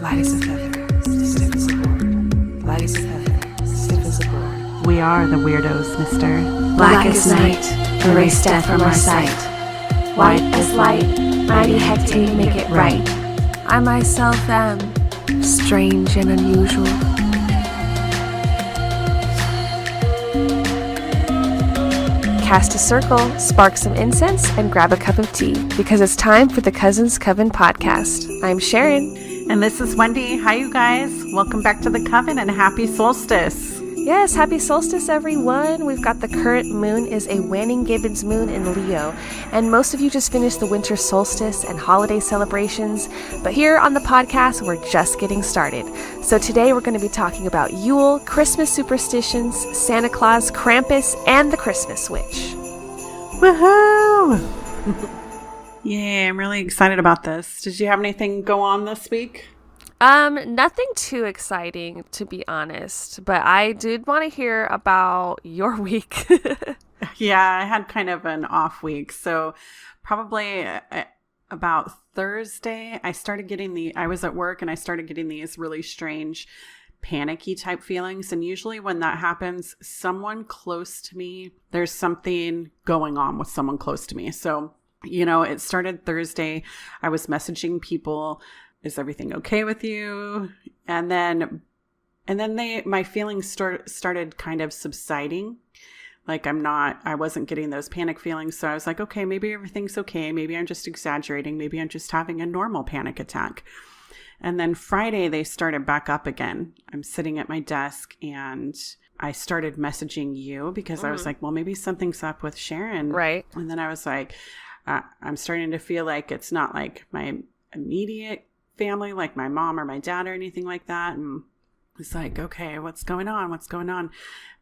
Light as a feather, stiff as a board. Light as a feather, stiff as a board. We are the weirdos, mister. Black as night, erase death from our sight. White as light, mighty hectate make it right. I myself am strange and unusual. Cast a circle, spark some incense, and grab a cup of tea, because it's time for the Cousins Coven podcast. I'm Sharon. And this is Wendy. Hi, you guys. Welcome back to the Coven and happy solstice. Yes, happy solstice, everyone. We've got the current moon is a waning gibbons moon in Leo, and most of you just finished the winter solstice and holiday celebrations, but here on the podcast, we're just getting started. So today we're going to be talking about Yule, Christmas superstitions, Santa Claus, Krampus, and the Christmas Witch. Woohoo! Yeah, I'm really excited about this. Did you have anything go on this week? Nothing too exciting, to be honest, but I did want to hear about your week. Yeah, I had kind of an off week. So probably about Thursday, I was at work and I started getting these really strange panicky type feelings. And usually when that happens, someone close to me, there's something going on with someone close to me. So, it started Thursday. I was messaging people, is everything okay with you? And then my feelings started kind of subsiding. Like I wasn't getting those panic feelings. So I was like, okay, maybe everything's okay. Maybe I'm just exaggerating. Maybe I'm just having a normal panic attack. And then Friday, they started back up again. I'm sitting at my desk and I started messaging you because I was like, well, maybe something's up with Sharon. Right. And then I was like, I'm starting to feel like it's not like my immediate family, like my mom or my dad or anything like that. And it's like, okay, what's going on?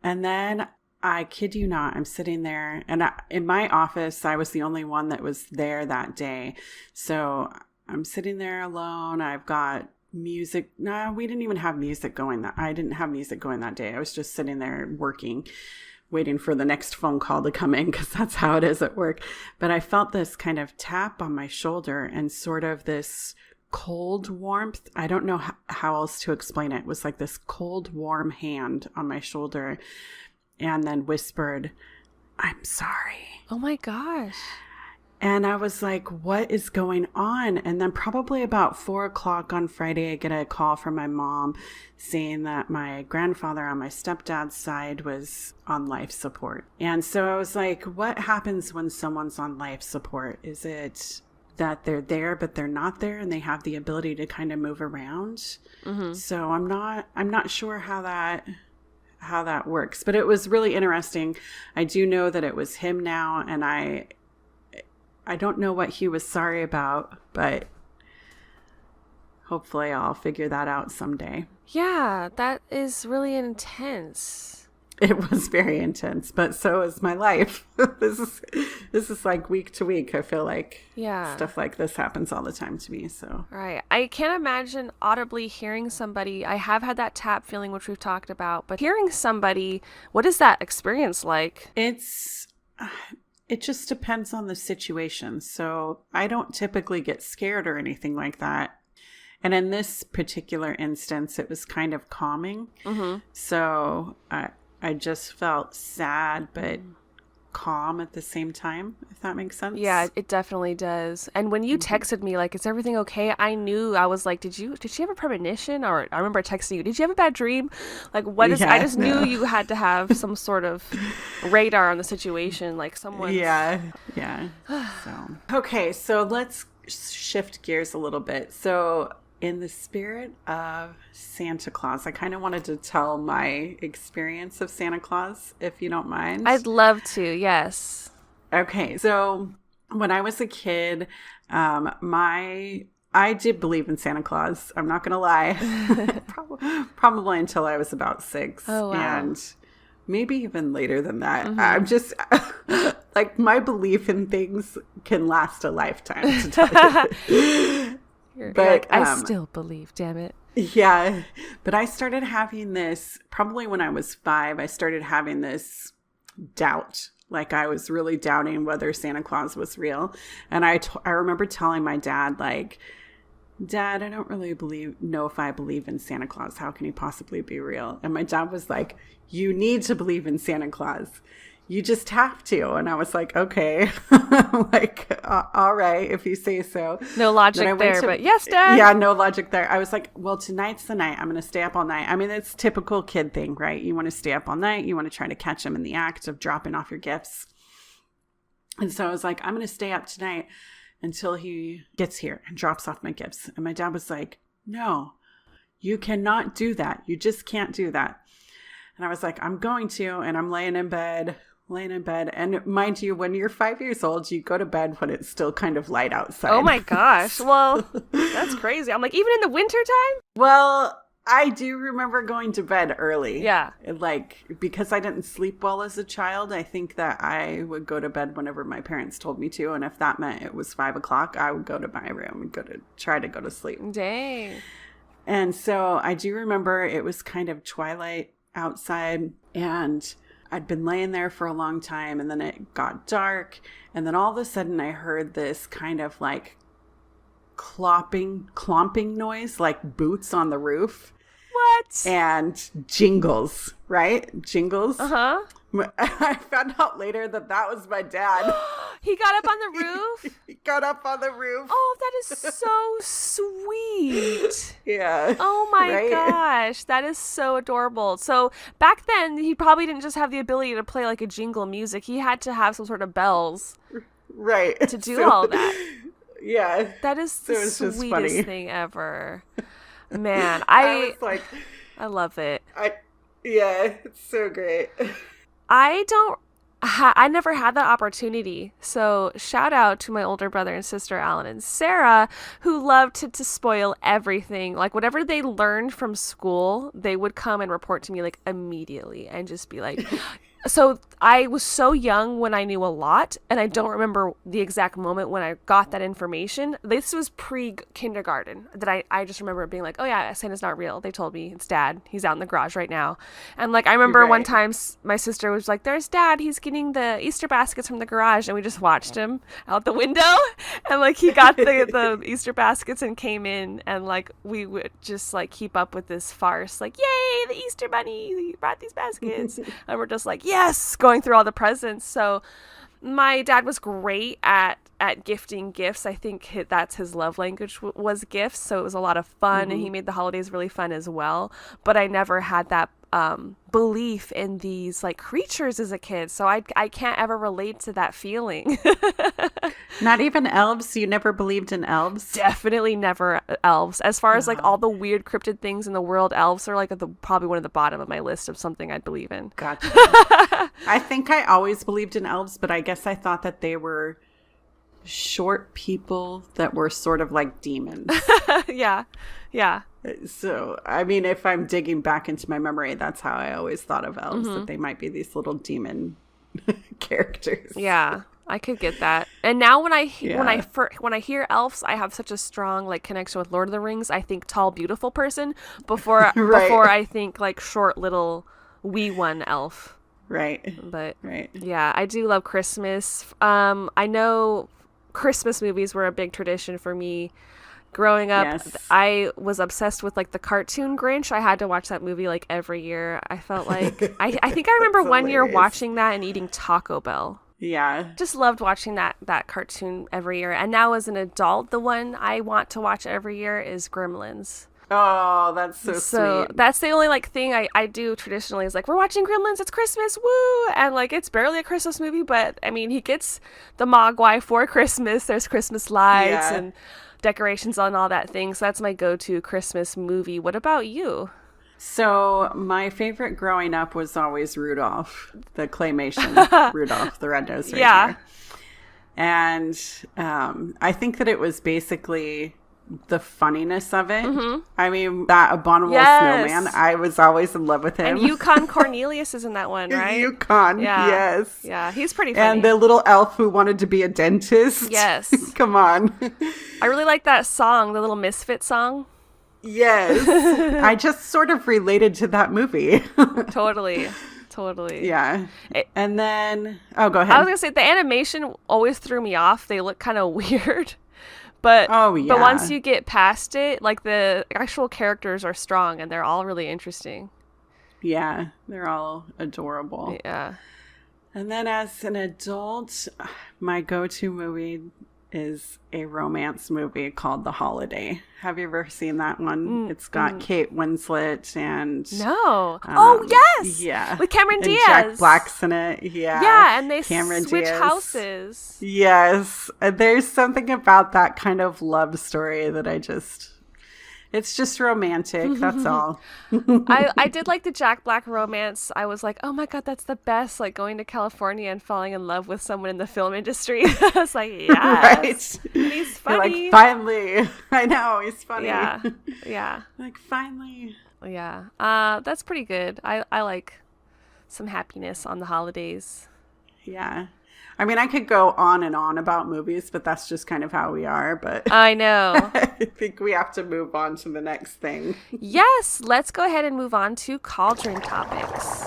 And then I kid you not, I'm sitting there and in my office, I was the only one that was there that day. So I'm sitting there alone. I've got music. No, we didn't even have music going I didn't have music going that day. I was just sitting there working, waiting for the next phone call to come in because that's how it is at work. But I felt this kind of tap on my shoulder and sort of this cold warmth. I don't know how else to explain it. It was like this cold, warm hand on my shoulder and then whispered, "I'm sorry." Oh my gosh. And I was like, what is going on? And then probably about 4:00 on Friday, I get a call from my mom saying that my grandfather on my stepdad's side was on life support. And so I was like, what happens when someone's on life support? Is it that they're there, but they're not there and they have the ability to kind of move around? Mm-hmm. So I'm not sure how that works, but it was really interesting. I do know that it was him now, and I don't know what he was sorry about, but hopefully I'll figure that out someday. Yeah, that is really intense. It was very intense, but so is my life. This is like week to week. I feel like stuff like this happens all the time to me. So Right. I can't imagine audibly hearing somebody. I have had that tap feeling, which we've talked about, but hearing somebody, what is that experience like? It just depends on the situation. So I don't typically get scared or anything like that. And in this particular instance, it was kind of calming. Mm-hmm. So I just felt sad, but calm at the same time, if that makes sense. Yeah, it definitely does. And when you texted me, like, is everything okay? I knew, I was like, did she have a premonition? Or I remember texting you, did you have a bad dream? Like, I just knew you had to have some sort of radar on the situation, like someone. Yeah. So, okay, so let's shift gears a little bit. So in the spirit of Santa Claus, I kind of wanted to tell my experience of Santa Claus, if you don't mind. I'd love to, yes. Okay, so when I was a kid, I did believe in Santa Claus. I'm not going to lie. Probably until I was about 6. Oh, wow. And maybe even later than that. Mm-hmm. I'm just like, my belief in things can last a lifetime, to tell you. You're like, I still believe, damn it. Yeah. But I started having this, probably when I was 5, I started having this doubt. Like, I was really doubting whether Santa Claus was real. And I remember telling my dad, like, Dad, I don't really know if I believe in Santa Claus. How can he possibly be real? And my dad was like, you need to believe in Santa Claus. You just have to. And I was like, okay, like, all right, if you say so. No logic there, but yes, Dad. Yeah, no logic there. I was like, well, tonight's the night. I'm going to stay up all night. I mean, it's typical kid thing, right? You want to stay up all night. You want to try to catch him in the act of dropping off your gifts. And so I was like, I'm going to stay up tonight until he gets here and drops off my gifts. And my dad was like, no, you cannot do that. You just can't do that. And I was like, I'm going to. And I'm laying in bed. And mind you, when you're 5 years old, you go to bed when it's still kind of light outside. Oh my gosh. Well, that's crazy. I'm like, even in the wintertime? Well, I do remember going to bed early. Yeah. Like, because I didn't sleep well as a child, I think that I would go to bed whenever my parents told me to. And if that meant it was 5 o'clock, I would go to my room and try to go to sleep. Dang. And so I do remember it was kind of twilight outside, and I'd been laying there for a long time, and then it got dark, and then all of a sudden I heard this kind of like clomping noise, like boots on the roof. What? And jingles, right? Jingles. Uh-huh. I found out later that was my dad. He got up on the roof? He got up on the roof. Oh, that is so sweet. Yeah. Oh my gosh. That is so adorable. So back then, he probably didn't just have the ability to play like a jingle music. He had to have some sort of bells. Right. To do all that. Yeah. That is the sweetest thing ever. Man, I was like, I love it. Yeah, it's so great. I never had that opportunity. So shout out to my older brother and sister, Alan and Sarah, who loved to spoil everything. Like whatever they learned from school, they would come and report to me like immediately and just be like, so I was so young when I knew a lot, and I don't remember the exact moment when I got that information. This was pre-kindergarten that I just remember being like, oh yeah, Santa's not real. They told me it's Dad. He's out in the garage right now. And like I remember one time my sister was like, there's Dad. He's getting the Easter baskets from the garage. And we just watched him out the window. And like he got the Easter baskets and came in, and like we would just like keep up with this farce. Like, yay, the Easter bunny. He brought these baskets. And we're just like, yes, going through all the presents. So my dad was great at gifting gifts. I think that's his love language was gifts. So it was a lot of fun, and he made the holidays really fun as well. But I never had that belief in these like creatures as a kid. So I can't ever relate to that feeling. Not even elves? You never believed in elves? Definitely never elves. As far as like all the weird cryptid things in the world, elves are like probably one of the bottom of my list of something I'd believe in. Gotcha. I think I always believed in elves, but I guess I thought that they were short people that were sort of like demons. Yeah. So, I mean, if I'm digging back into my memory, that's how I always thought of elves, that they might be these little demon characters. Yeah, I could get that. And now when I hear elves, I have such a strong like connection with Lord of the Rings. I think tall, beautiful person before I think like short, little, wee one elf. Right. But yeah, I do love Christmas. I know Christmas movies were a big tradition for me. Growing up, yes. I was obsessed with like the cartoon Grinch. I had to watch that movie like every year. I felt like I think I remember one year watching that and eating Taco Bell. Yeah. Just loved watching that cartoon every year. And now as an adult, the one I want to watch every year is Gremlins. Oh, that's so sweet. That's the only like thing I do traditionally is like, we're watching Gremlins, it's Christmas, woo! And like it's barely a Christmas movie, but I mean he gets the Mogwai for Christmas. There's Christmas lights and decorations on all that thing. So that's my go-to Christmas movie. What about you? So my favorite growing up was always Rudolph, the claymation Rudolph the Red-Nosed Reindeer. Yeah. And I think that it was basically the funniness of it. I mean, that abominable snowman, I was always in love with him. And Yukon Cornelius is in that one, right? Yukon, yes. Yeah, he's pretty funny. And the little elf who wanted to be a dentist. Yes. Come on. I really like that song, the Little Misfit song. Yes. I just sort of related to that movie. Totally. Yeah. And then, go ahead. I was going to say, the animation always threw me off. They look kind of weird. But Oh, yeah. but once you get past it, like the actual characters are strong and they're all really interesting. Yeah, they're all adorable. Yeah. And then as an adult, my go-to movie is a romance movie called The Holiday. Have you ever seen that one? It's got Kate Winslet and... No. Oh, yes! Yeah. With Cameron and Diaz. Jack Black's in it. Yeah. Yeah, and they Cameron switch Diaz. houses. Yes. And there's something about that kind of love story that it's just romantic. That's all. I did like the Jack Black romance. I was like, oh my God, that's the best. Like going to California and falling in love with someone in the film industry. I was like, yes. Right. And he's funny. You're like, finally. I know. He's funny. Yeah. Yeah. Like, finally. Yeah. That's pretty good. I like some happiness on the holidays. Yeah. I mean, I could go on and on about movies, but that's just kind of how we are. But I know. I think we have to move on to the next thing. Yes, let's go ahead and move on to cauldron topics.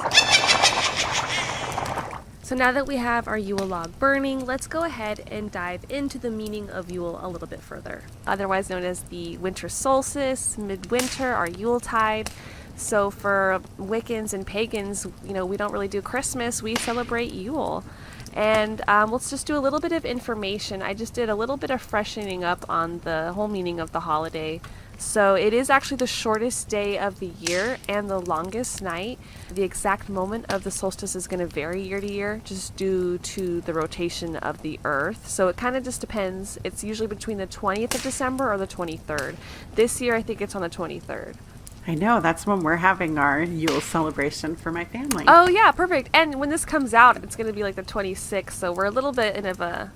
So now that we have our Yule log burning, let's go ahead and dive into the meaning of Yule a little bit further. Otherwise known as the Winter Solstice, midwinter, or Yuletide. So for Wiccans and pagans, we don't really do Christmas, we celebrate Yule. And let's just do a little bit of information. I just did a little bit of freshening up on the whole meaning of the holiday. So it is actually the shortest day of the year and the longest night. The exact moment of the solstice is going to vary year to year just due to the rotation of the earth. So it kind of just depends. It's usually between the 20th of December or the 23rd. This year I think it's on the 23rd. I know. That's when we're having our Yule celebration for my family. Oh, yeah, perfect. And when this comes out, it's going to be like the 26th. So we're a little bit in of a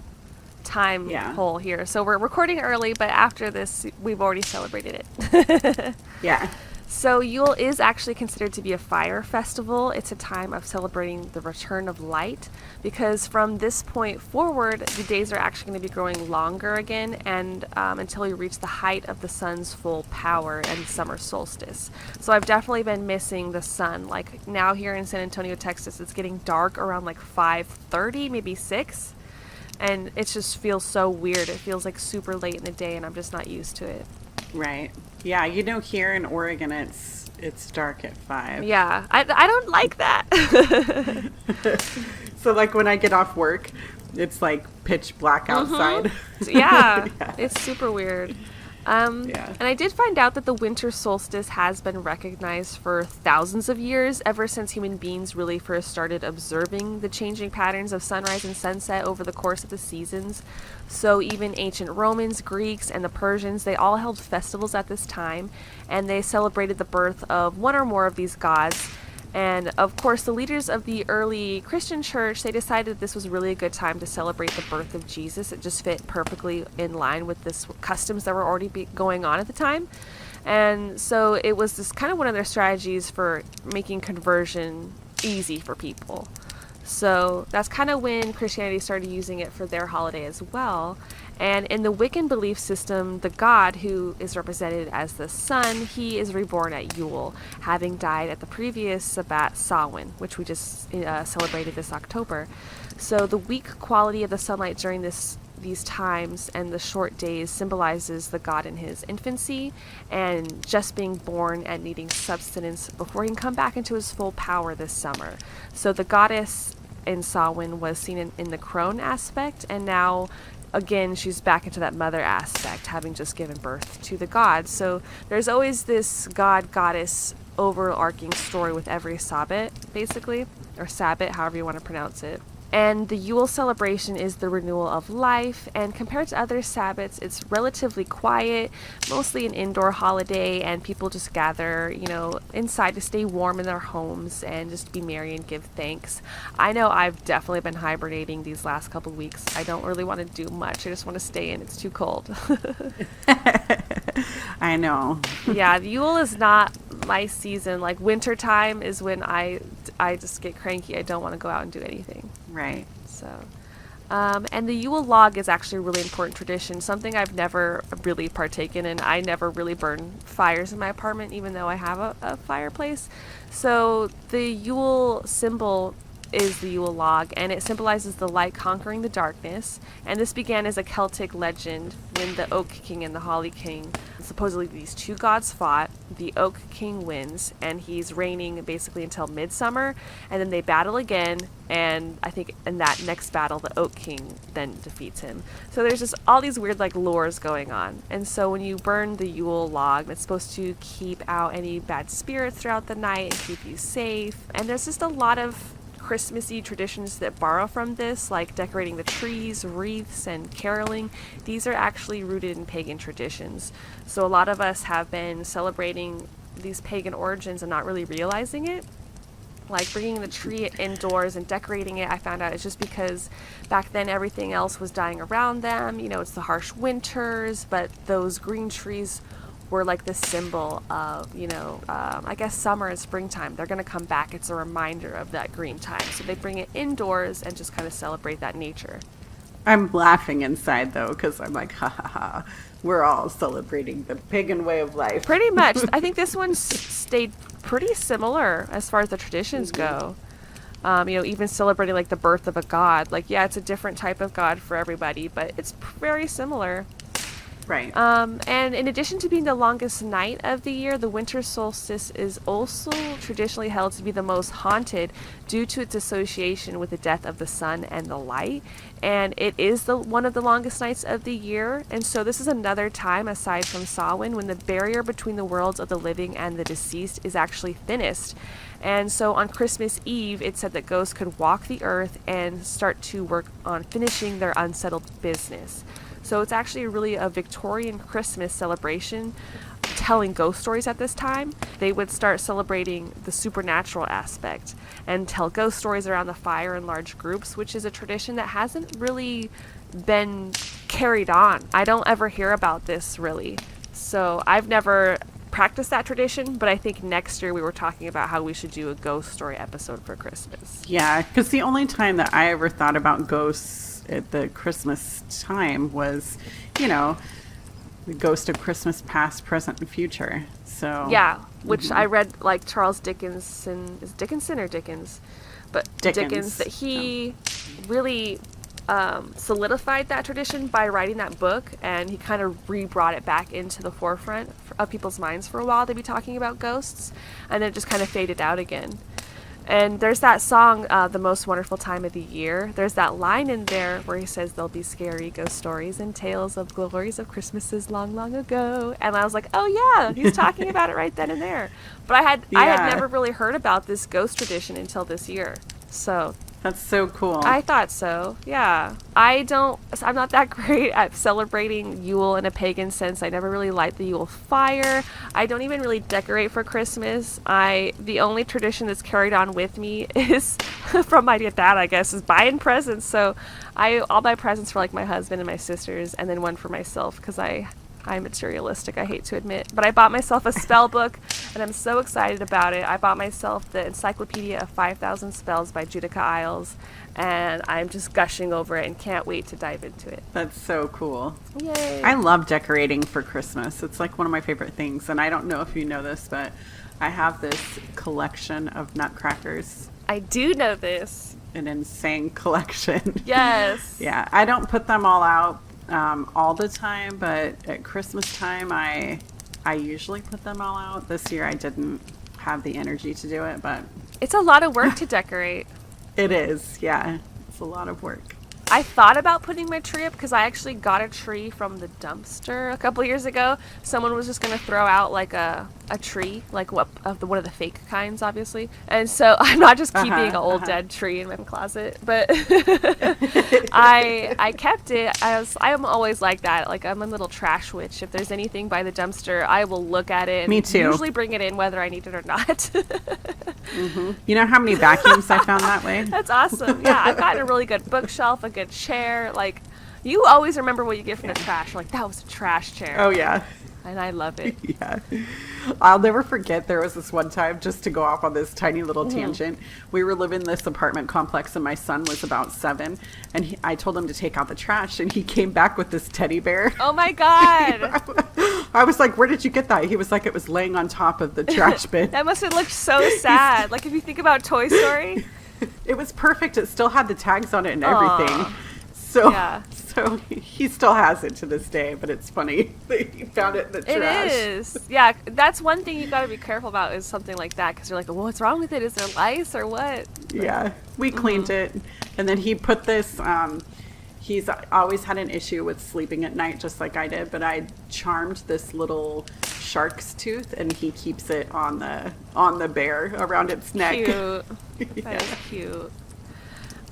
time hole here. So we're recording early, but after this, we've already celebrated it. Yeah. So Yule is actually considered to be a fire festival. It's a time of celebrating the return of light because from this point forward, the days are actually going to be growing longer again and until we reach the height of the sun's full power and summer solstice. So I've definitely been missing the sun. Like now here in San Antonio, Texas, it's getting dark around like 5:30, maybe 6. And it just feels so weird. It feels like super late in the day and I'm just not used to it. Right. Yeah, here in Oregon, it's dark at 5. Yeah, I don't like that. So like when I get off work, it's like pitch black outside. Yeah, Yeah. It's super weird. Yeah. And I did find out that the winter solstice has been recognized for thousands of years, ever since human beings really first started observing the changing patterns of sunrise and sunset over the course of the seasons. So even ancient Romans, Greeks, and the Persians, they all held festivals at this time, and they celebrated the birth of one or more of these gods. And of course, the leaders of the early Christian church, they decided that this was really a good time to celebrate the birth of Jesus. It just fit perfectly in line with this customs that were already going on at the time. And so it was this kind of one of their strategies for making conversion easy for people. So that's kind of when Christianity started using it for their holiday as well. And in the Wiccan belief system, the god who is represented as the sun, he is reborn at Yule, having died at the previous Sabbat Samhain, which we just celebrated this October. So the weak quality of the sunlight during these times and the short days symbolizes the god in his infancy and just being born and needing sustenance before he can come back into his full power this summer. So the goddess in Samhain was seen in the crone aspect, and now again she's back into that mother aspect, having just given birth to the god. So there's always this god goddess overarching story with every Sabbat, basically, or Sabbat, however you want to pronounce it. And the Yule celebration is the renewal of life, and compared to other Sabbats, it's relatively quiet, mostly an indoor holiday, and people just gather, inside to stay warm in their homes and just be merry and give thanks. I know I've definitely been hibernating these last couple of weeks. I don't really want to do much. I just want to stay in. It's too cold. I know. Yeah, Yule is not my season. Like winter time is when I just get cranky. I don't want to go out and do anything. Right. So, and the Yule log is actually a really important tradition, something I've never really partaken in. I never really burn fires in my apartment, even though I have a fireplace. So the Yule symbol is the Yule log, and it symbolizes the light conquering the darkness. And this began as a Celtic legend when the Oak King and the Holly King, supposedly these two gods fought. The Oak King wins, and he's reigning basically until midsummer, and then they battle again, and I think in that next battle, the Oak King then defeats him. So there's just all these weird like lores going on. And so when you burn the Yule log, it's supposed to keep out any bad spirits throughout the night and keep you safe. And there's just a lot of Christmassy traditions that borrow from this, like decorating the trees, wreaths, and caroling. These are actually rooted in pagan traditions. So a lot of us have been celebrating these pagan origins and not really realizing it. Like bringing the tree indoors and decorating it, I found out it's just because back then everything else was dying around them. You know, it's the harsh winters, but those green trees were like the symbol of, you know, I guess summer and springtime. They're going to come back. It's a reminder of that green time. So they bring it indoors and just kind of celebrate that nature. I'm laughing inside, though, because I'm like, ha ha ha. We're all celebrating the pagan way of life. Pretty much. I think this one stayed pretty similar as far as the traditions go. You know, even celebrating like the birth of a god. Like, yeah, it's a different type of god for everybody, but it's very similar. Right. And in addition to being the longest night of the year, the winter solstice is also traditionally held to be the most haunted due to its association with the death of the sun and the light. And it is one of the longest nights of the year. And so this is another time, aside from Samhain, when the barrier between the worlds of the living and the deceased is actually thinnest. And so on Christmas Eve, it said that ghosts could walk the earth and start to work on finishing their unsettled business. So it's actually really a Victorian Christmas celebration, telling ghost stories at this time. They would start celebrating the supernatural aspect and tell ghost stories around the fire in large groups, which is a tradition that hasn't really been carried on. I don't ever hear about this really. So I've never practiced that tradition, but I think next year we were talking about how we should do a ghost story episode for Christmas. Yeah, because the only time that I ever thought about ghosts at the Christmas time was, you know, the ghost of Christmas past, present, and future. So yeah, which I read like Charles Dickinson, is Dickinson or Dickens? But Dickens that he really solidified that tradition by writing that book, and he kind of re-brought it back into the forefront of people's minds for a while. They'd be talking about ghosts, and then it just kind of faded out again. And there's that song, The Most Wonderful Time of the Year. There's that line in there where he says, there'll be scary ghost stories and tales of glories of Christmases long, long ago. And I was like, oh yeah, he's talking about it right then and there. But I had never really heard about this ghost tradition until this year. So that's so cool. I thought so, yeah. I'm not that great at celebrating Yule in a pagan sense. I never really light the Yule fire. I don't even really decorate for Christmas. The only tradition that's carried on with me is from my dad, I guess, is buying presents. So I'll buy presents for like my husband and my sisters, and then one for myself because I'm materialistic, I hate to admit. But I bought myself a spell book, and I'm so excited about it. I bought myself the Encyclopedia of 5,000 Spells by Judica Isles, and I'm just gushing over it and can't wait to dive into it. That's so cool. Yay. I love decorating for Christmas. It's like one of my favorite things. And I don't know if you know this, but I have this collection of nutcrackers. I do know this. An insane collection. Yes. Yeah, I don't put them all out all the time, but at Christmas time I usually put them all out. This year I didn't have the energy to do it, but it's a lot of work to decorate. It is, yeah. It's a lot of work. I thought about putting my tree up because I actually got a tree from the dumpster a couple years ago. Someone was just going to throw out like a tree, like one of the fake kinds, obviously. And so I'm not just keeping an old dead tree in my closet, but I kept it. I'm always like that. Like I'm a little trash witch. If there's anything by the dumpster, I will look at it. Me too. Usually bring it in whether I need it or not. Mm-hmm. You know how many vacuums I found that way? That's awesome. Yeah, I've gotten a really good bookshelf, a good chair. Like, you always remember what you get from the trash. Like, that was a trash chair. Oh, yeah. And I love it. Yeah. I'll never forget there was this one time, just to go off on this tiny little tangent. We were living in this apartment complex and my son was about 7 and I told him to take out the trash and he came back with this teddy bear. Oh my God. I was like, where did you get that? He was like, it was laying on top of the trash bin. That must have looked so sad. Like if you think about Toy Story. It was perfect. It still had the tags on it and everything. So he still has it to this day, but it's funny that he found it in the trash. It is. Yeah, that's one thing you got to be careful about is something like that, because you're like, well, what's wrong with it? Is there lice or what? Yeah, we cleaned it, and then he put this, he's always had an issue with sleeping at night, just like I did, but I charmed this little shark's tooth, and he keeps it on the bear around its neck. Cute. That is cute.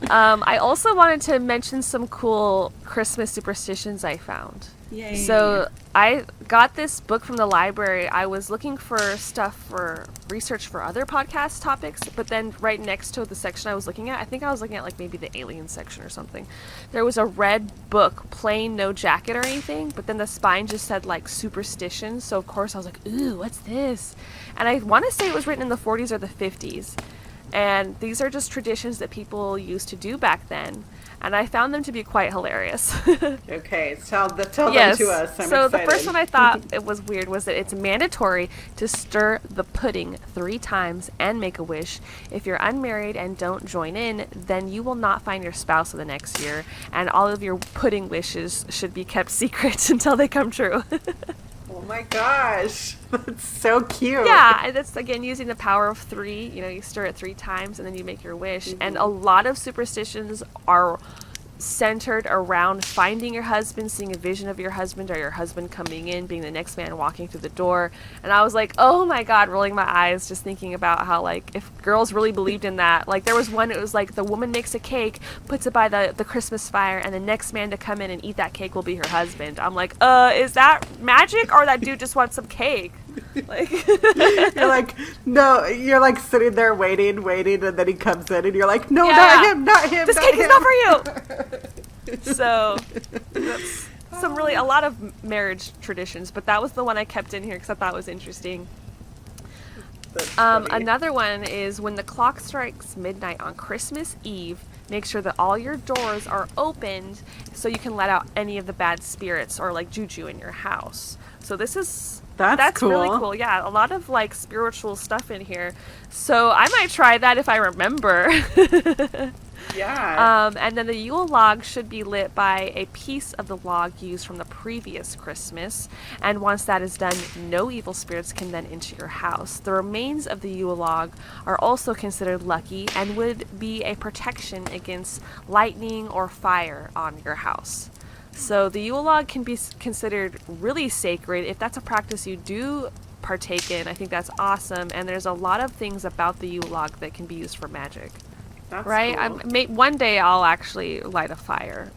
I also wanted to mention some cool Christmas superstitions I found. Yay. So I got this book from the library. I was looking for stuff for research for other podcast topics, but then right next to the section I was looking at, I think I was looking at like maybe the alien section or something. There was a red book, plain, no jacket or anything, but then the spine just said like superstitions. So of course I was like, ooh, what's this? And I want to say it was written in the 40s or the 50s. And these are just traditions that people used to do back then. And I found them to be quite hilarious. Okay, tell them to us. I'm so excited. The first one I thought it was weird was that it's mandatory to stir the pudding 3 times and make a wish. If you're unmarried and don't join in, then you will not find your spouse for the next year. And all of your pudding wishes should be kept secret until they come true. Oh my gosh, that's so cute. Yeah, and that's again using the power of 3. You know, you stir it 3 times and then you make your wish. Mm-hmm. And a lot of superstitions are centered around finding your husband, seeing a vision of your husband or your husband coming in, being the next man walking through the door. And I was like, oh my God, rolling my eyes just thinking about how, like, if girls really believed in that. Like, there was one, it was like the woman makes a cake, puts it by the Christmas fire, and the next man to come in and eat that cake will be her husband. I'm like, is that magic or that dude just wants some cake? Like you're like, no, you're like sitting there waiting, and then he comes in and you're like, no, not him. This cake is not for you. So that's a lot of marriage traditions, but that was the one I kept in here because I thought it was interesting. Another one is when the clock strikes midnight on Christmas Eve, make sure that all your doors are opened so you can let out any of the bad spirits or like juju in your house. So that's cool. Really cool. Yeah, a lot of like spiritual stuff in here. So I might try that if I remember. Yeah. And then the Yule log should be lit by a piece of the log used from the previous Christmas. And once that is done, no evil spirits can then enter your house. The remains of the Yule log are also considered lucky and would be a protection against lightning or fire on your house. So the Yule log can be considered really sacred. If that's a practice you do partake in, I think that's awesome. And there's a lot of things about the Yule log that can be used for magic. That's right? Cool. One day I'll actually light a fire.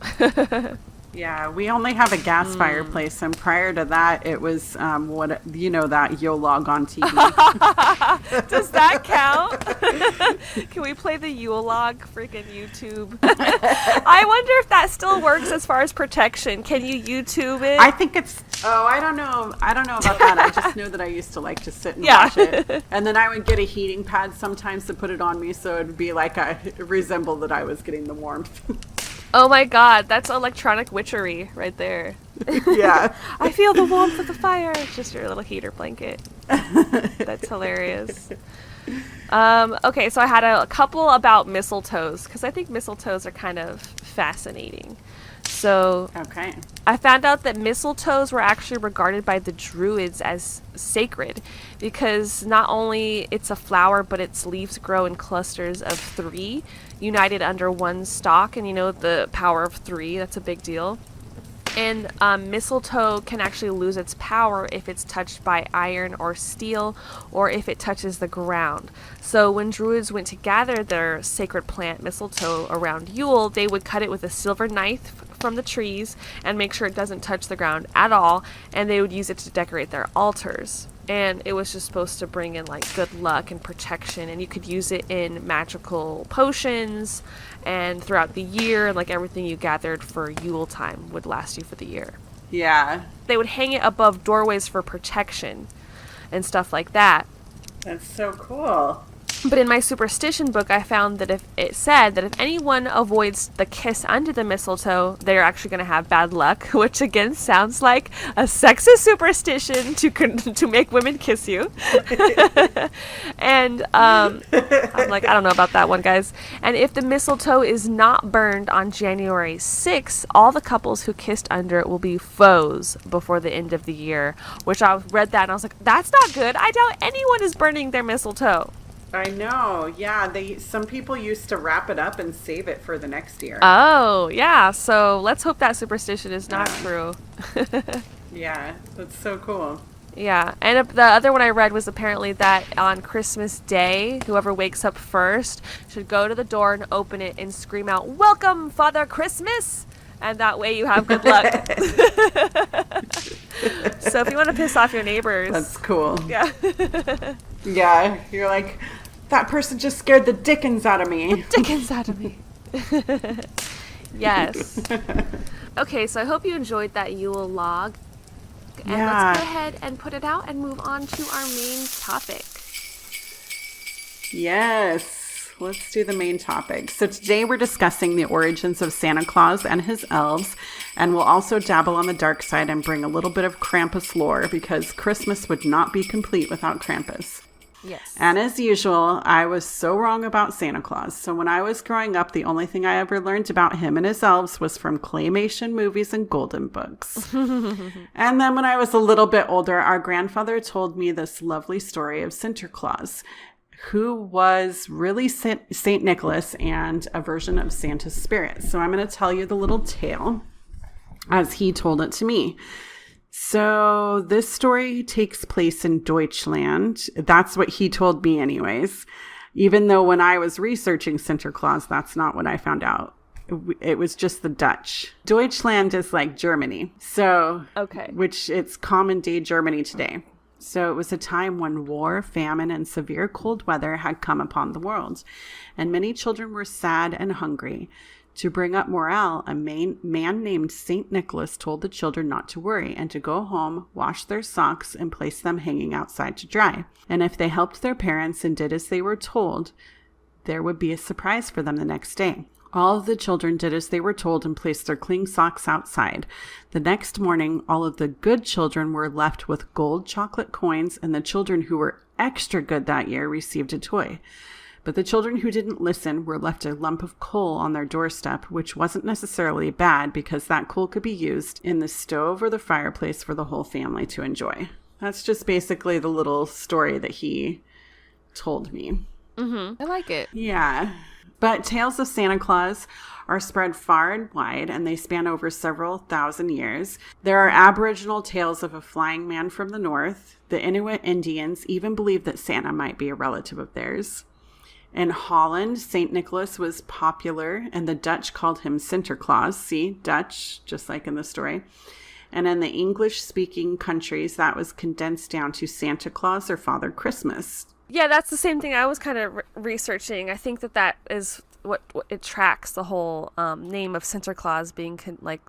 Yeah, we only have a gas fireplace, and prior to that, it was that Yule log on TV. Does that count? Can we play the Yule log? Freaking YouTube. I wonder if that still works as far as protection. Can you YouTube it? I think it's. Oh, I don't know about that. I just know that I used to like to sit and watch it, and then I would get a heating pad sometimes to put it on me, so it'd be like resemble that I was getting the warmth. Oh my God, that's electronic witchery right there. Yeah. I feel the warmth of the fire. It's just your little heater blanket. That's hilarious. Okay, so I had a couple about mistletoes, because I think mistletoes are kind of fascinating. So okay. I found out that mistletoes were actually regarded by the Druids as sacred because not only it's a flower, but its leaves grow in clusters of 3 united under one stalk. And you know the power of 3, that's a big deal. And mistletoe can actually lose its power if it's touched by iron or steel, or if it touches the ground. So when Druids went to gather their sacred plant mistletoe around Yule, they would cut it with a silver knife from the trees and make sure it doesn't touch the ground at all, and they would use it to decorate their altars. And it was just supposed to bring in like good luck and protection, and you could use it in magical potions and throughout the year, and like everything you gathered for Yule time would last you for the year. Yeah. They would hang it above doorways for protection and stuff like that. That's so cool. But in my superstition book, I found that if it said that if anyone avoids the kiss under the mistletoe, they're actually going to have bad luck, which again sounds like a sexist superstition to make women kiss you. And I'm like, I don't know about that one, guys. And if the mistletoe is not burned on January 6th, all the couples who kissed under it will be foes before the end of the year, which I read that and I was like, that's not good. I doubt anyone is burning their mistletoe. I know. Yeah, some people used to wrap it up and save it for the next year. Oh, yeah. So let's hope that superstition is not true. Yeah, that's so cool. Yeah. And the other one I read was apparently that on Christmas Day, whoever wakes up first should go to the door and open it and scream out, "Welcome, Father Christmas!" And that way you have good luck. So if you want to piss off your neighbors. That's cool. Yeah. Yeah, you're like, that person just scared the dickens out of me. Dickens out of me. Yes. Okay, so I hope you enjoyed that Yule log. And let's go ahead and put it out and move on to our main topic. Yes, let's do the main topic. So today we're discussing the origins of Santa Claus and his elves, and we'll also dabble on the dark side and bring a little bit of Krampus lore, because Christmas would not be complete without Krampus. Yes. And as usual, I was so wrong about Santa Claus. So when I was growing up, the only thing I ever learned about him and his elves was from claymation movies and golden books. And then when I was a little bit older, our grandfather told me this lovely story of Sinterklaas, who was really Saint Nicholas and a version of Santa's spirit. So I'm going to tell you the little tale as he told it to me. So this story takes place in Deutschland. That's what he told me anyways. Even though when I was researching Sinterklaas, that's not what I found out. It was just the Dutch. Deutschland is like Germany. So, okay. Which it's common day Germany today. So it was a time when war, famine, and severe cold weather had come upon the world, and many children were sad and hungry. To bring up morale, a man named Saint Nicholas told the children not to worry and to go home, wash their socks, and place them hanging outside to dry. And if they helped their parents and did as they were told, there would be a surprise for them the next day. All of the children did as they were told and placed their clean socks outside. The next morning, all of the good children were left with gold chocolate coins, and the children who were extra good that year received a toy. But the children who didn't listen were left a lump of coal on their doorstep, which wasn't necessarily bad because that coal could be used in the stove or the fireplace for the whole family to enjoy. That's just basically the little story that he told me. Mm-hmm. I like it. Yeah. But tales of Santa Claus are spread far and wide, and they span over several thousand years. There are Aboriginal tales of a flying man from the north. The Inuit Indians even believed that Santa might be a relative of theirs. In Holland, St. Nicholas was popular, and the Dutch called him Sinterklaas. See, Dutch, just like in the story. And in the English-speaking countries, that was condensed down to Santa Claus or Father Christmas. Yeah, that's the same thing I was kind of researching. I think that is what it tracks, the whole name of Sinterklaas being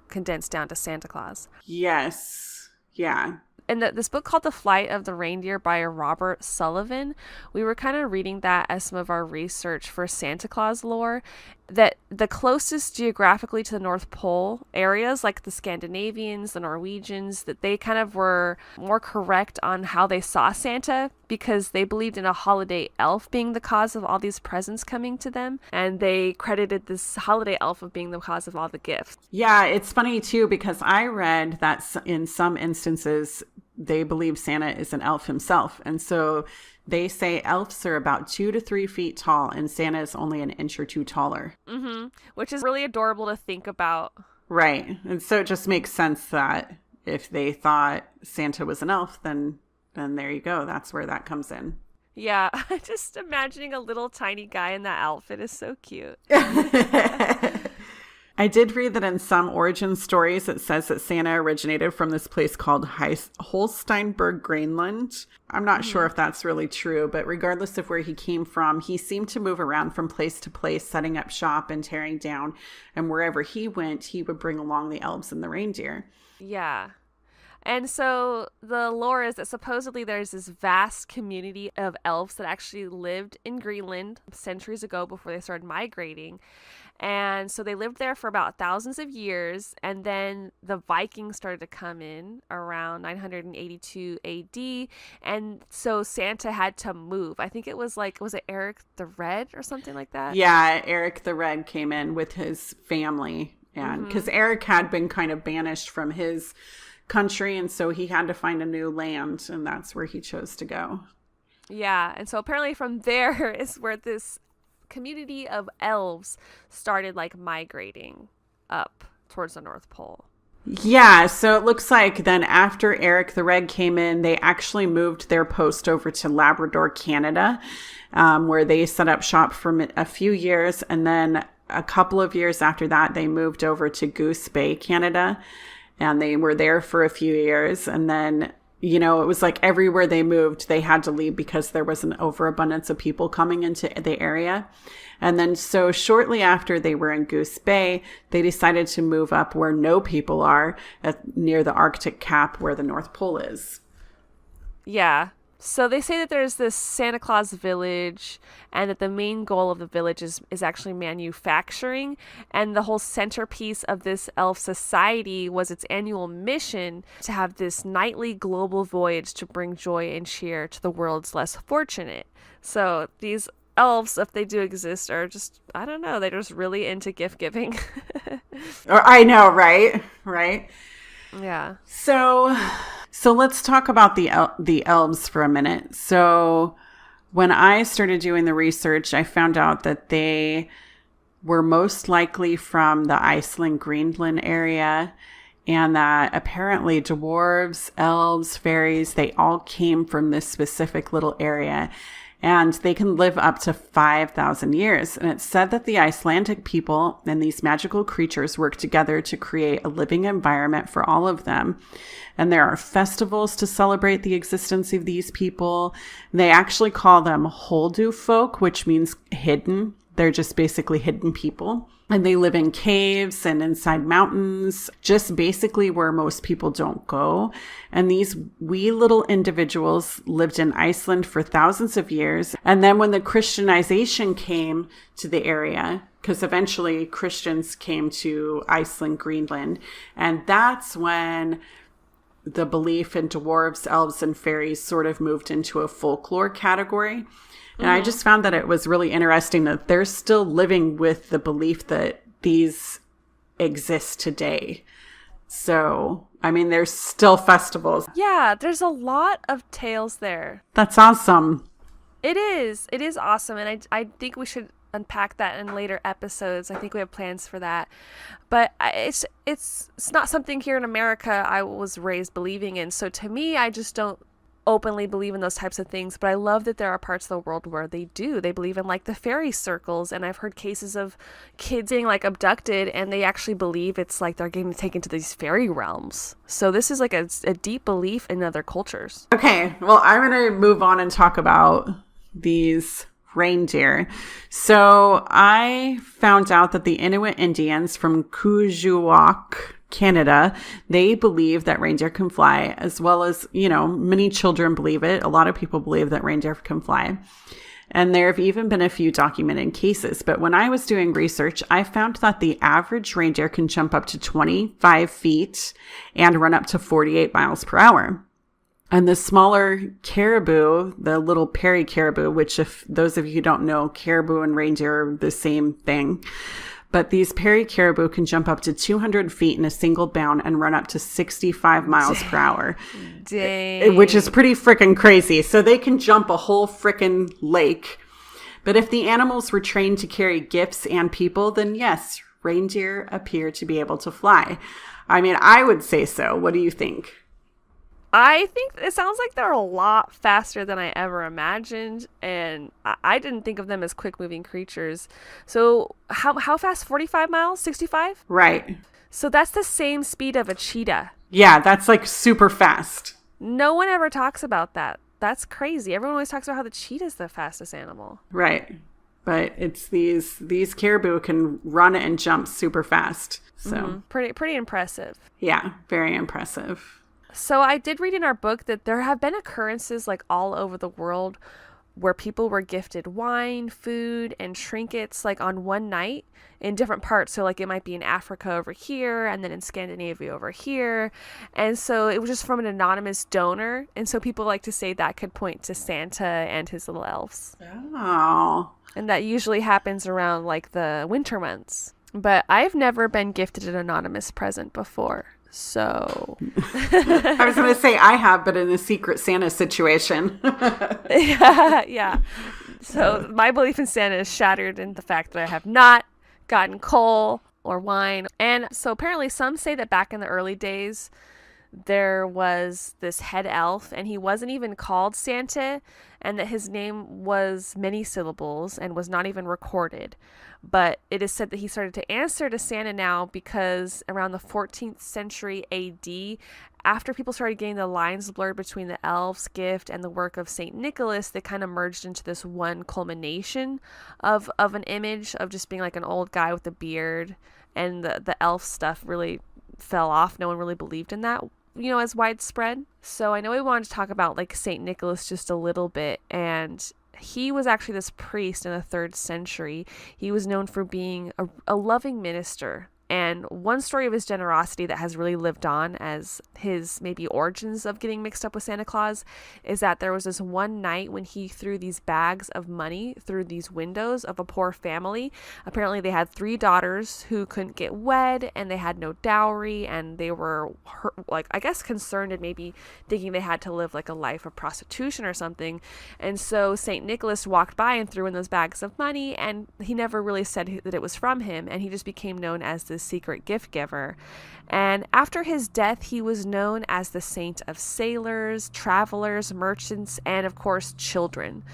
condensed down to Santa Claus. Yes. Yeah. In this book called The Flight of the Reindeer by Robert Sullivan, we were kind of reading that as some of our research for Santa Claus lore, that the closest geographically to the North Pole areas, like the Scandinavians, the Norwegians, that they kind of were more correct on how they saw Santa because they believed in a holiday elf being the cause of all these presents coming to them. And they credited this holiday elf of being the cause of all the gifts. Yeah, it's funny too, because I read that in some instances, they believe Santa is an elf himself. And so they say elves are about 2 to 3 feet tall, and Santa is only an inch or two taller. Mm-hmm. Which is really adorable to think about. Right. And so it just makes sense that if they thought Santa was an elf, then there you go. That's where that comes in. Yeah. Just imagining a little tiny guy in that outfit is so cute. I did read that in some origin stories, it says that Santa originated from this place called Holsteinberg, Greenland. I'm not sure if that's really true, but regardless of where he came from, he seemed to move around from place to place, setting up shop and tearing down. And wherever he went, he would bring along the elves and the reindeer. Yeah. And so the lore is that supposedly there's this vast community of elves that actually lived in Greenland centuries ago before they started migrating. And so they lived there for about thousands of years. And then the Vikings started to come in around 982 AD. And so Santa had to move. I think it was it Eric the Red or something like that? Yeah, Eric the Red came in with his family. And because Eric had been kind of banished from his country. And so he had to find a new land. And that's where he chose to go. Yeah. And so apparently from there is where this community of elves started migrating up towards the North Pole. Yeah, so it looks like then after Eric the Red came in, they actually moved their post over to Labrador, Canada, where they set up shop for a few years. And then a couple of years after that, they moved over to Goose Bay, Canada, and they were there for a few years. And then it was like everywhere they moved, they had to leave because there was an overabundance of people coming into the area. And then so shortly after they were in Goose Bay, they decided to move up where no people are, near the Arctic cap where the North Pole is. Yeah. So they say that there's this Santa Claus village and that the main goal of the village is actually manufacturing. And the whole centerpiece of this elf society was its annual mission to have this nightly global voyage to bring joy and cheer to the world's less fortunate. So these elves, if they do exist, are just, I don't know, they're just really into gift giving. I know, right? Right. Yeah. So let's talk about the elves for a minute. So when I started doing the research, I found out that they were most likely from the Iceland, Greenland area, and that apparently dwarves, elves, fairies, they all came from this specific little area. And they can live up to 5,000 years. And it's said that the Icelandic people and these magical creatures work together to create a living environment for all of them. And there are festivals to celebrate the existence of these people. They actually call them Holdu folk, which means hidden. They're just basically hidden people. And they live in caves and inside mountains, just basically where most people don't go. And these wee little individuals lived in Iceland for thousands of years. And then when the Christianization came to the area, because eventually Christians came to Iceland, Greenland, and that's when the belief in dwarves, elves, and fairies sort of moved into a folklore category. And I just found that it was really interesting that they're still living with the belief that these exist today. So, I mean, there's still festivals. Yeah, there's a lot of tales there. That's awesome. It is. It is awesome. And I think we should unpack that in later episodes. I think we have plans for that. But it's not something here in America I was raised believing in. So to me, I just don't openly believe in those types of things, but I love that there are parts of the world where they do. They believe in the fairy circles, and I've heard cases of kids being abducted, and they actually believe it's they're getting taken to these fairy realms. So this is a deep belief in other cultures. Okay, well, I'm going to move on and talk about these reindeer. So I found out that the Inuit Indians from Kuujjuaq, Canada, they believe that reindeer can fly, as well as, many children believe it. A lot of people believe that reindeer can fly. And there have even been a few documented cases. But when I was doing research, I found that the average reindeer can jump up to 25 feet and run up to 48 miles per hour. And the smaller caribou, the little Perry caribou, which if those of you who don't know, caribou and reindeer are the same thing. But these Perry caribou can jump up to 200 feet in a single bound and run up to 65 miles per hour. Dang. Which is pretty freaking crazy. So they can jump a whole freaking lake. But if the animals were trained to carry gifts and people, then yes, reindeer appear to be able to fly. I mean, I would say so. What do you think? I think it sounds like they're a lot faster than I ever imagined, and I didn't think of them as quick-moving creatures. So how fast? 45 miles? 65? Right. So that's the same speed of a cheetah. Yeah, that's super fast. No one ever talks about that. That's crazy. Everyone always talks about how the cheetah's the fastest animal. Right. But it's these caribou can run and jump super fast. So pretty impressive. Yeah, very impressive. So I did read in our book that there have been occurrences like all over the world where people were gifted wine, food, and trinkets like on one night in different parts. So like it might be in Africa over here and then in Scandinavia over here. And so it was just from an anonymous donor. And so people like to say that could point to Santa and his little elves. Oh. And that usually happens around like the winter months. But I've never been gifted an anonymous present before. So I was going to say I have, but in a Secret Santa situation. yeah. So my belief in Santa is shattered in the fact that I have not gotten coal or wine. And so apparently some say that back in the early days, there was this head elf and he wasn't even called Santa, and that his name was many syllables and was not even recorded. But it is said that he started to answer to Santa now because around the 14th century AD, after people started getting the lines blurred between the elf's gift and the work of St. Nicholas, they kind of merged into this one culmination of an image of just being like an old guy with a beard, and the elf stuff really fell off. No one really believed in that, as widespread. So I know we wanted to talk about like St. Nicholas just a little bit, and he was actually this priest in the 3rd century. He was known for being a loving minister. And one story of his generosity that has really lived on as his maybe origins of getting mixed up with Santa Claus is that there was this one night when he threw these bags of money through these windows of a poor family. Apparently they had 3 daughters who couldn't get wed, and they had no dowry, and they were I guess concerned and maybe thinking they had to live like a life of prostitution or something. And so St. Nicholas walked by and threw in those bags of money, and he never really said that it was from him, and he just became known as the secret gift giver. And after his death, he was known as the saint of sailors, travelers, merchants, and of course children.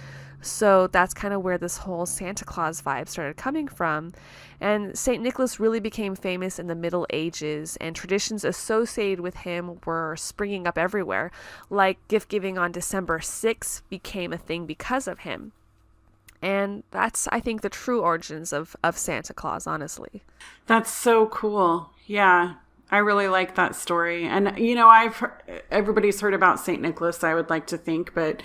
So that's kind of where this whole Santa Claus vibe started coming from. And St. Nicholas really became famous in the Middle Ages, and traditions associated with him were springing up everywhere. Like gift giving on December 6th became a thing because of him. And that's, I think, the true origins of Santa Claus, honestly. That's so cool. Yeah, I really like that story. And, everybody's heard about St. Nicholas, I would like to think. But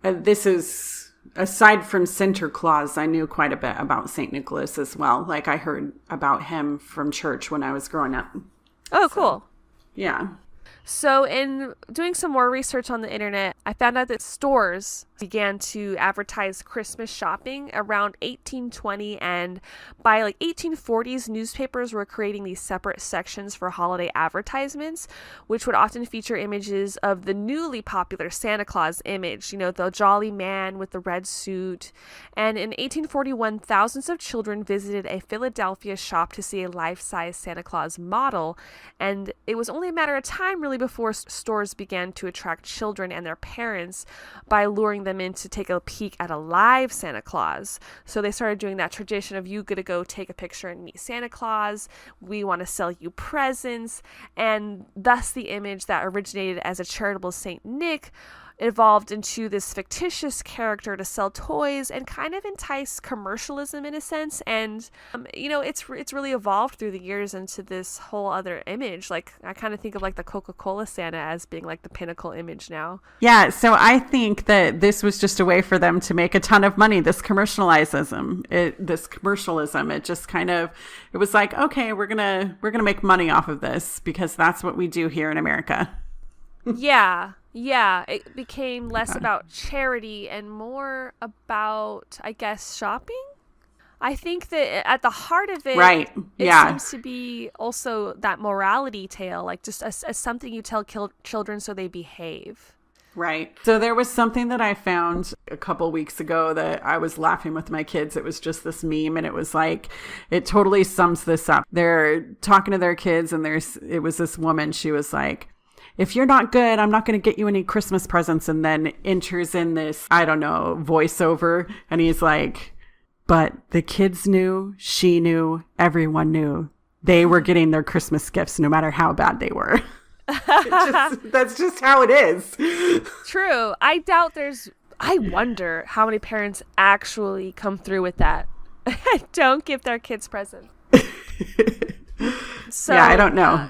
this is, aside from Santa Claus, I knew quite a bit about St. Nicholas as well. Like, I heard about him from church when I was growing up. Oh, cool. Yeah. So in doing some more research on the internet, I found out that stores began to advertise Christmas shopping around 1820, and by like 1840s, newspapers were creating these separate sections for holiday advertisements, which would often feature images of the newly popular Santa Claus image, the jolly man with the red suit. And in 1841, thousands of children visited a Philadelphia shop to see a life-size Santa Claus model, and it was only a matter of time really before stores began to attract children and their parents by luring them in to take a peek at a live Santa Claus. So they started doing that tradition of you gotta go take a picture and meet Santa Claus. We want to sell you presents. And thus the image that originated as a charitable Saint Nick evolved into this fictitious character to sell toys and kind of entice commercialism in a sense. And it's really evolved through the years into this whole other image. Like I kind of think of like the Coca-Cola Santa as being like the pinnacle image now. Yeah, so I think that this was just a way for them to make a ton of money. This commercialism, it just kind of, it was like, okay, we're gonna make money off of this because that's what we do here in America. Yeah, it became less about charity and more about, I guess, shopping. I think that at the heart of it, right. It seems to be also that morality tale, like just as something you tell children so they behave. Right. So there was something that I found a couple weeks ago that I was laughing with my kids. It was just this meme, and it was like, it totally sums this up. They're talking to their kids, and it was this woman. She was like, if you're not good, I'm not going to get you any Christmas presents. And then enters in this, I don't know, voiceover. And he's like, but the kids knew, she knew, everyone knew they were getting their Christmas gifts no matter how bad they were. That's just how it is. True. I wonder how many parents actually come through with that. Don't give their kids presents. So, yeah, I don't know.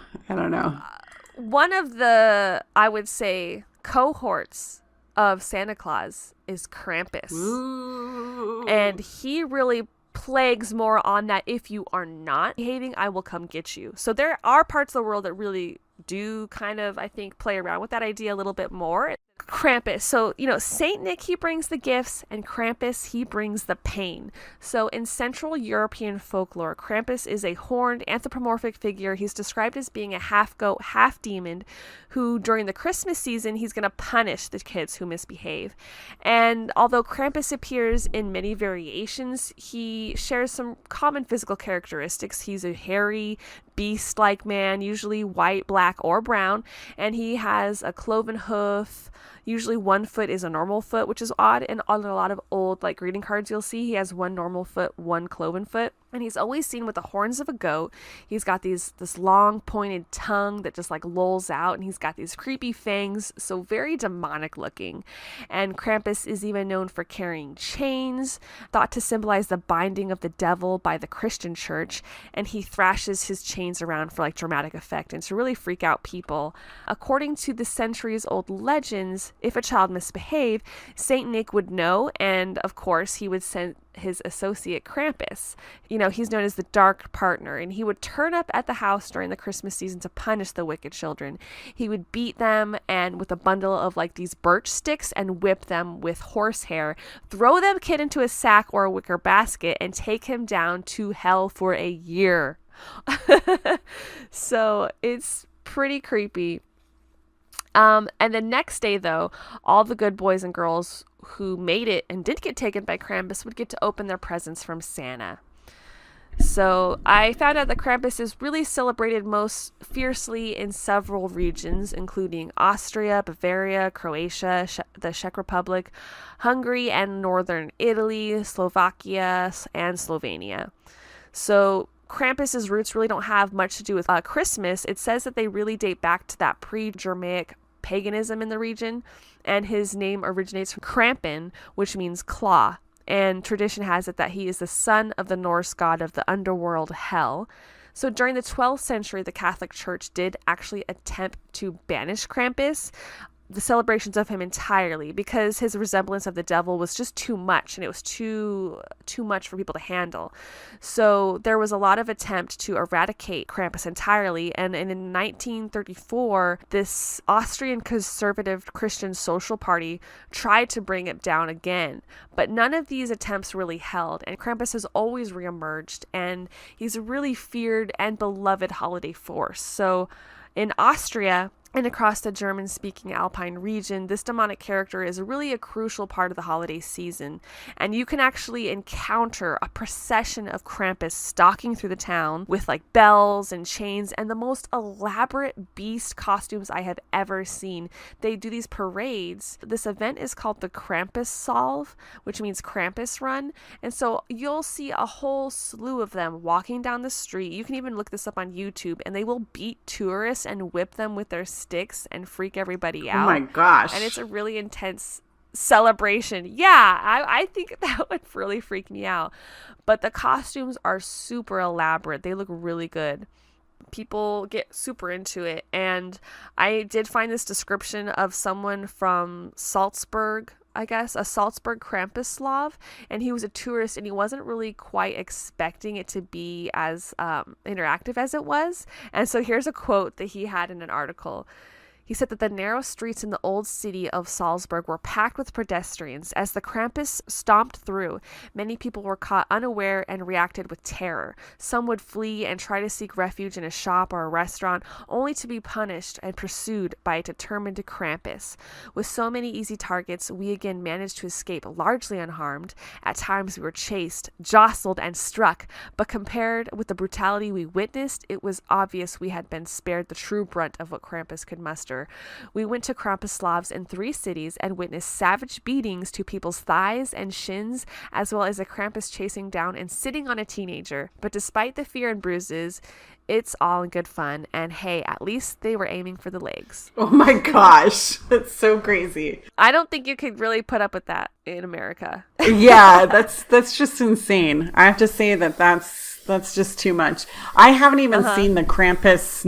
One of the, I would say, cohorts of Santa Claus is Krampus. Ooh. And he really plagues more on that. If you are not behaving, I will come get you. So there are parts of the world that really do kind of, I think, play around with that idea a little bit more. Krampus. So, Saint Nick, he brings the gifts, and Krampus, he brings the pain. So in Central European folklore, Krampus is a horned anthropomorphic figure. He's described as being a half goat, half demon, who during the Christmas season, he's going to punish the kids who misbehave. And although Krampus appears in many variations, he shares some common physical characteristics. He's a hairy, beast-like man, usually white, black, or brown, and he has a cloven hoof. Usually one foot is a normal foot, which is odd. And on a lot of old greeting cards you'll see, he has one normal foot, one cloven foot. And he's always seen with the horns of a goat. He's got this long pointed tongue that just lolls out, and he's got these creepy fangs, so very demonic looking. And Krampus is even known for carrying chains, thought to symbolize the binding of the devil by the Christian church, and he thrashes his chains around for dramatic effect and to really freak out people. According to the centuries-old legends, if a child misbehaved, Saint Nick would know, and of course he would send his associate Krampus. He's known as the dark partner, and he would turn up at the house during the Christmas season to punish the wicked children. He would beat them and with a bundle of these birch sticks and whip them with horsehair, throw them kid into a sack or a wicker basket, and take him down to hell for a year. So it's pretty creepy. And the next day, though, all the good boys and girls who made it and did get taken by Krampus would get to open their presents from Santa. So I found out that Krampus is really celebrated most fiercely in several regions, including Austria, Bavaria, Croatia, the Czech Republic, Hungary, and northern Italy, Slovakia, and Slovenia. So Krampus's roots really don't have much to do with Christmas. It says that they really date back to that pre-Germanic paganism in the region, and his name originates from Krampen, which means claw. And tradition has it that he is the son of the Norse god of the underworld, Hel. So during the 12th century, the Catholic Church did actually attempt to banish Krampus, the celebrations of him entirely, because his resemblance of the devil was just too much, and it was too much for people to handle. So there was a lot of attempt to eradicate Krampus entirely, and in 1934, this Austrian conservative Christian social party tried to bring it down again, but none of these attempts really held, and Krampus has always reemerged, and he's a really feared and beloved holiday force. So in Austria and across the German-speaking Alpine region, this demonic character is really a crucial part of the holiday season, and you can actually encounter a procession of Krampus stalking through the town with bells and chains and the most elaborate beast costumes I have ever seen. They do these parades. This event is called the Krampus Salve, which means Krampus Run, and so you'll see a whole slew of them walking down the street. You can even look this up on YouTube, and they will beat tourists and whip them with their sticks and freak everybody out. Oh my gosh. And it's a really intense celebration. Yeah, I think that would really freak me out. But the costumes are super elaborate. They look really good. People get super into it. And I did find this description of someone from Salzburg, I guess, a Salzburg Krampus Slav, and he was a tourist, and he wasn't really quite expecting it to be as interactive as it was. And so here's a quote that he had in an article. He said that the narrow streets in the old city of Salzburg were packed with pedestrians. As the Krampus stomped through, many people were caught unaware and reacted with terror. Some would flee and try to seek refuge in a shop or a restaurant, only to be punished and pursued by a determined Krampus. With so many easy targets, we again managed to escape largely unharmed. At times we were chased, jostled, and struck, but compared with the brutality we witnessed, it was obvious we had been spared the true brunt of what Krampus could muster. We went to Krampuslavs in 3 cities and witnessed savage beatings to people's thighs and shins, as well as a Krampus chasing down and sitting on a teenager. But despite the fear and bruises, it's all in good fun. And hey, at least they were aiming for the legs. Oh my gosh. That's so crazy. I don't think you could really put up with that in America. Yeah, that's just insane. I have to say that's That's just too much. I haven't even seen the Krampus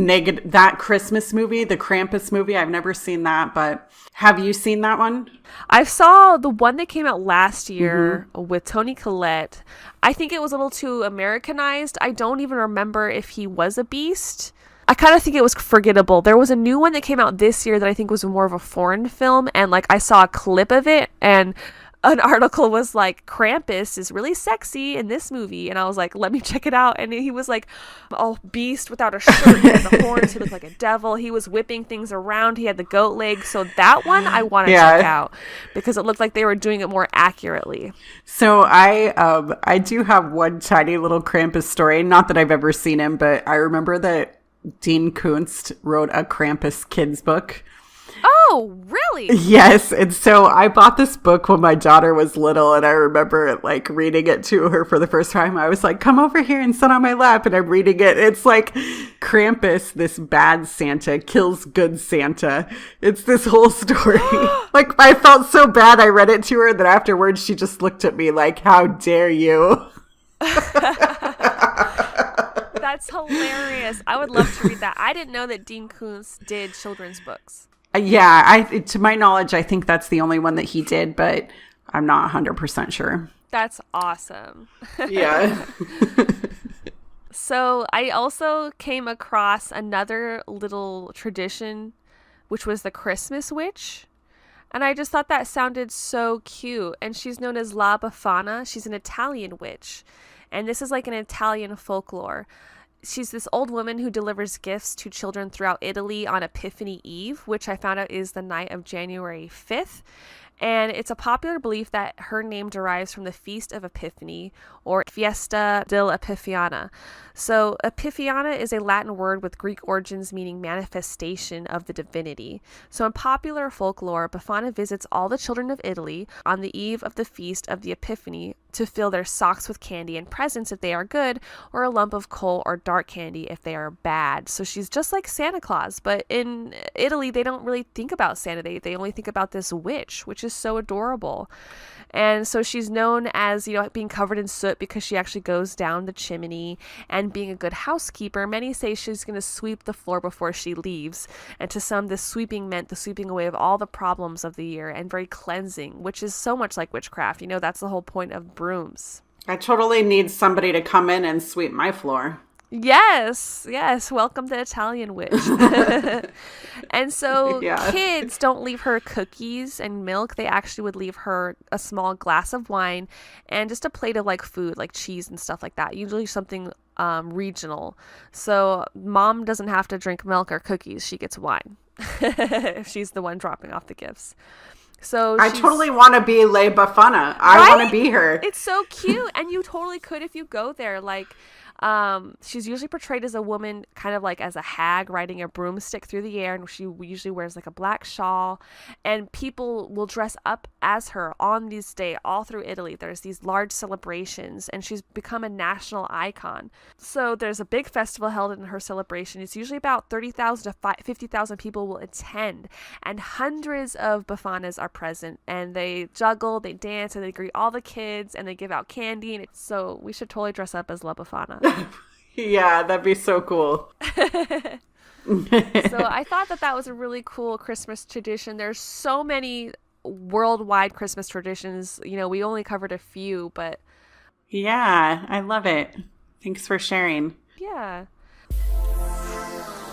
that Christmas movie, the Krampus movie. I've never seen that, but have you seen that one? I saw the one that came out last year with Toni Collette. I think it was a little too Americanized. I don't even remember if he was a beast. I kind of think it was forgettable. There was a new one that came out this year that I think was more of a foreign film, and like I saw a clip of it, and an article was like, Krampus is really sexy in this movie, and I was like, let me check it out. And he was like all beast without a shirt, he had the horns, he looked like a devil, he was whipping things around, he had the goat legs. So that one I want to check out because it looked like they were doing it more accurately. So I do have one tiny little Krampus story, not that I've ever seen him, but I remember that Dean Koontz wrote a Krampus kids book. Oh, really? Yes. And so I bought this book when my daughter was little, and I remember like reading it to her for the first time. I was like, come over here and sit on my lap. And I'm reading it. It's like Krampus, this bad Santa, kills good Santa. It's this whole story. Like, I felt so bad. I read it to her that afterwards she just looked at me like, how dare you? That's hilarious. I would love to read that. I didn't know that Dean Koontz did children's books. Yeah, to my knowledge, I think that's the only one that he did, but I'm not 100% sure. That's awesome. Yeah. So I also came across another little tradition, which was the Christmas Witch. And I just thought that sounded so cute. And she's known as La Befana. She's an Italian witch. And this is like an Italian folklore. She's this old woman who delivers gifts to children throughout Italy on Epiphany Eve, which I found out is the night of January 5th. And it's a popular belief that her name derives from the Feast of Epiphany, or Fiesta dell'Epifania. So Epifania is a Latin word with Greek origins meaning manifestation of the divinity. So in popular folklore, Befana visits all the children of Italy on the eve of the Feast of the Epiphany to fill their socks with candy and presents if they are good, or a lump of coal or dark candy if they are bad. So she's just like Santa Claus, but in Italy they don't really think about Santa. They only think about this witch, which is so adorable. And so she's known as, being covered in soot because she actually goes down the chimney, and being a good housekeeper. Many say she's going to sweep the floor before she leaves. And to some, this sweeping meant the sweeping away of all the problems of the year, and very cleansing, which is so much like witchcraft. That's the whole point of brooms. I totally need somebody to come in and sweep my floor. Yes. Welcome to Italian Witch. And so kids don't leave her cookies and milk. They actually would leave her a small glass of wine and just a plate of like food, like cheese and stuff like that. Usually something regional. So mom doesn't have to drink milk or cookies. She gets wine if she's the one dropping off the gifts. So I totally want to be Le Befana. I want to be her. It's so cute. And you totally could if you go there. Like, she's usually portrayed as a woman, kind of like as a hag riding a broomstick through the air, and she usually wears like a black shawl, and people will dress up as her on this day all through Italy. There's these large celebrations, and she's become a national icon. So there's a big festival held in her celebration. It's usually about 30,000 to 50,000 people will attend, and hundreds of Befanas are present, and they juggle, they dance, and they greet all the kids, and they give out candy. And so we should totally dress up as La Befana. Yeah, that'd be so cool. So I thought that was a really cool Christmas tradition. There's so many worldwide Christmas traditions. We only covered a few, but yeah, I love it. Thanks for sharing. Yeah.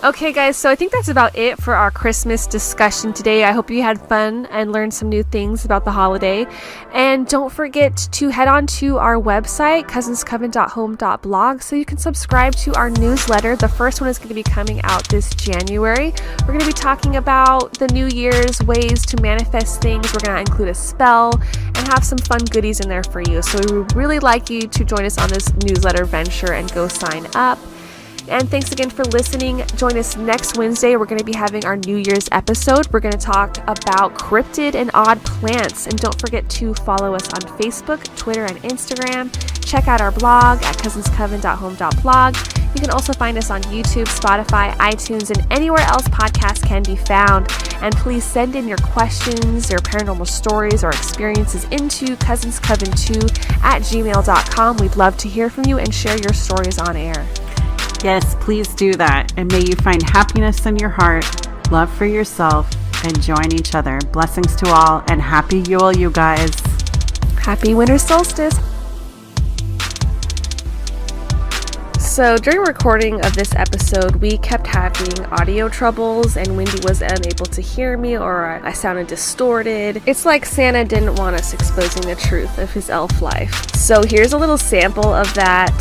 Okay, guys, so I think that's about it for our Christmas discussion today. I hope you had fun and learned some new things about the holiday. And don't forget to head on to our website, cousinscoven.home.blog, so you can subscribe to our newsletter. The first one is going to be coming out this January. We're going to be talking about the New Year's ways to manifest things. We're going to include a spell and have some fun goodies in there for you. So we would really like you to join us on this newsletter venture and go sign up. And thanks again for listening. Join us next Wednesday. We're going to be having our New Year's episode. We're going to talk about cryptid and odd plants. And don't forget to follow us on Facebook, Twitter, and Instagram. Check out our blog at cousinscoven.home.blog. You can also find us on YouTube, Spotify, iTunes, and anywhere else podcasts can be found. And please send in your questions, your paranormal stories, or experiences into cousinscoven2@gmail.com. We'd love to hear from you and share your stories on air. Yes, please do that. And may you find happiness in your heart, love for yourself, and join each other. Blessings to all, and happy Yule, you guys. Happy Winter Solstice. So during recording of this episode, we kept having audio troubles and Wendy was unable to hear me, or I sounded distorted. It's like Santa didn't want us exposing the truth of his elf life. So here's a little sample of that.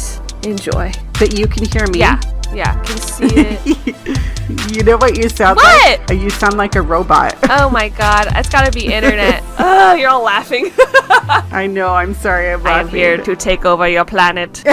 Enjoy. But you can hear me? Yeah, can see it. You know what you sound What? like? You sound like a robot. Oh my god, it's gotta be internet. Oh, you're all laughing. I know, I'm sorry, I'm I am laughing. here to take over your planet.